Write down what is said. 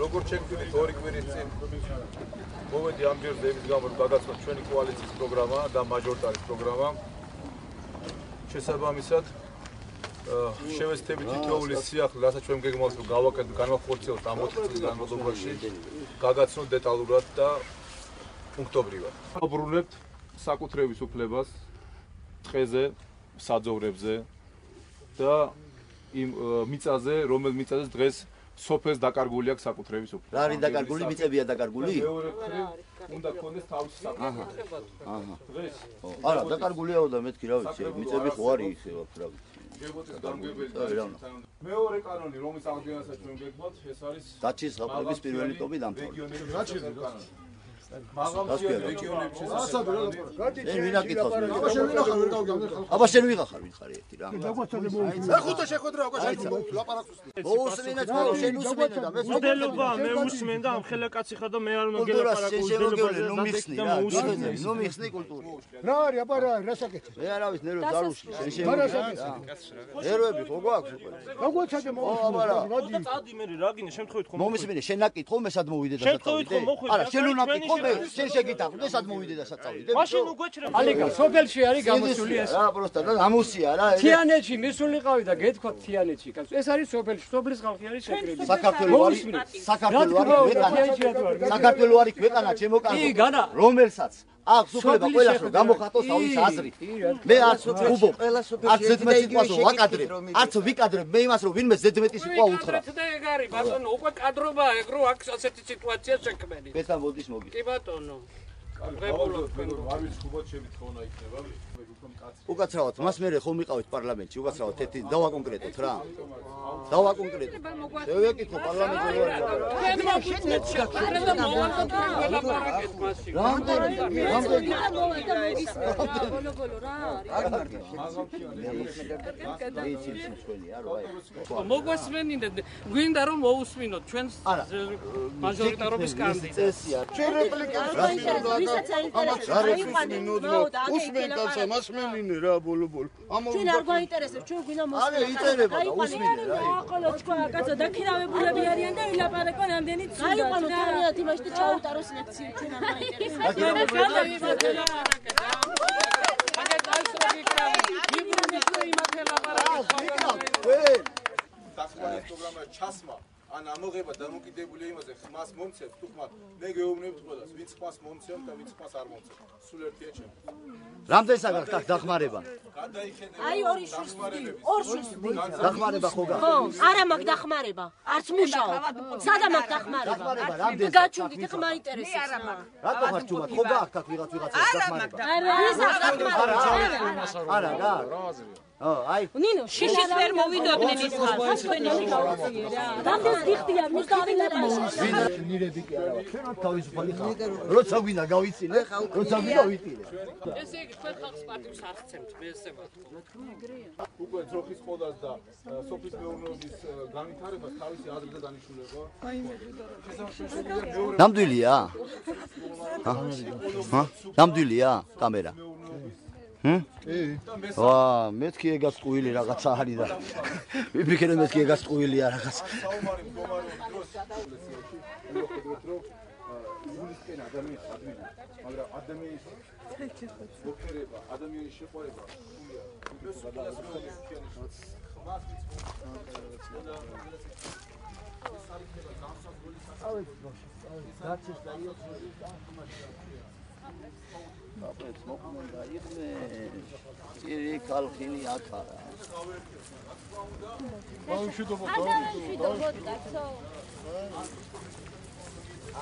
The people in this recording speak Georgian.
როგორც შეგგვიძლია ორი კვირის წინ მოვედი ამ ჯერ დევის გამო გადაცვლა ჩვენი კოალიციის პროგრამა და მაჟორიტარის პროგრამა შესაბამისად შევეცდებით თითოეული სიახლე რასაც ჩვენ გეგმავთ რომ გავაკეთოთ განვახორციელოთ ამ 4 წლის განმავლობაში გაგაცნოთ დეტალურად და პუნქტობრივად ვაბრუნებთ საკუთრების უფლებას ტყეზე საძოვრებზე და იმ მიწაზე რომელ მიწაზე დღეს სოფელს დაკარგული აქვს საკუთრების უფლება. რა არის დაკარგული? მიწებია დაკარგული? მეორე მხრივ უნდა გქონდეს თავისი საკუთრება. დღეს არა, დაკარგულიაო და მეთქი რა ვიცი, მიწები ხო არის ისე ვაფ რა ვიცი. შეგოწეს გამგებელი. მეორე კანონი, რომის აღდგენასაც ჩვენ გეგმავთ, ეს არის დაჩის ხალხების პირველი ტომი დამთავრდა. მაღალმთიანი რეგიონების შესაძლებელი. ე ვინა კითხავს მე. აბა შენ ვიღახარ ვინ ხარ ერთი რა. ხუთა შეხვედრა უკვე შენ ლაპარაკს. მოусმინეთ ხო შენ უსმენე და მე მოდელობა მე უსმენ და ამ ხელაკაცი ხარ და მე არ უნდა გელაპარაკო უსმენე ნუ მიხსნი რა. ნუ მიხსნი კულტურა. რა არის აბა რა რასაკეთე? მე არა ვიცი ნერვებს არ უშლი შენ შევიდა. ნერვები ხო გვაქვს უკვე. როგორცადე მოусმინე. წადი მე რა გინე შემთხვევით ხომ მომისმინე შენ ნაკითხო მე სად მოვიდე და სად წავიდე? არა შენ უნდა ნაკითხო მე შენ შეგიტახდე სად მოვიდე და სად წავიდე? მაშინ უგვეჭრე. ალიგა სოფელში არის გამოსული ეს. რა პროსტა და ამოსია რა. თიანეთში მისულიყავი და გეთქვა თიანეთში. ეს არის სოფელში, სოფლის ხალხი არის შეკრები. საქართველოს არის ქვეყანა ჩემო კარგო. რომელსაც აქვს უფლება ყველას რომ გამოხატოს თავის აზრით. მე არც ხუბო, არც ზედმეტი სიტყვას ვაკადრებ, არც ვიკადრებ მე იმას რომ ვინმე ზედმეტი სიტყვა უთხრა. და ეგ არის ბატონო, უკვე კადრობა ეგ რო აქ ასეთი სიტუაცია შექმენი. ბეთა მოდის მოგი. კი ბატონო. უკაცრავად მას მე ხომ მიყავით პარლამენტში, უკაცრავად ერთი დავაკონკრეტოთ რა. დავაკონკრეტოთ. შევეკითხო პარლამენტში რა არის. მოგვასმენინე, გვინდა რომ მოусმინოთ ჩვენს მაჟორიტარობის კანდიდატს. შენ რეპლიკას უსმენკაცა მასმენინე რა ბოლო-ბოლო. ჩვენ არ გვაინტერესებს, ჩვენ გვინდა მოსმენა. არა, იწერება და უსმინე რა. აყოლო თქვა კაცო დაქირავებულები არიან და ვილაპარაკონ ამდენი ცუდა. აიყვანო თარიღად იმაში და ჩაუტაროს ლექცია, ჩვენ არ ჩასმა ან ამოღება დამოკიდებულია იმაზე ხმას მომცემს თუ ხმა მე გეუბნებთ ყველას ვინც ხმას მომცემს და ვინც ხმას არ მომცემს სულ ერთია ჩემ რამდენი საგახ დახმარება აი ორი შვილს ორ შვილს დახმარება ხო გა ხო არა მაგ დახმარება არც მუშაობ სადა მაგ დახმარება გაჩვენდით ხმა ინტერესებს რატო ხარ ჩუმად ხო გააქვთ აქ ვიღაც დახმარება არა რა აი ნინო შიშის ვერ მოვიდოდნენ ის ხალხი თქვენი რამდენს დიხდია მის დავინერა ნირები კი არა ჩვენ თავისუფალი ხალხი როცა გვინდა გავიცინე როცა გვინდა ვიტირე ესე იგი თქვენ ხალხს პარტიებს აღწევთ მე ესე ვთქვა უკვე ძროხის ყოდას და სოფლის მეურნეობის განვითარებას თავისი აზრი და დანიშნულება ნამდვილია ნამდვილია კამერა ვა მეთქი ეგას ყუილი რაღაცა არის და ვიფიქრე მეთქი ეგას ყუილია რაღაც საომარი მდგომარეობის დროს მიუხედავად რომ გულისკენ ადამიანის ადვილი მაგრამ ადამიანის მოქერება ადამიანის შეყვარება სულია ეს ყველას მეუბნებს ქიანის ხმას აპეც მოხმონდა იხმე ცირი კალხინი აკარა ბავშვი და ადამიანი შვიდობოდ კაცო და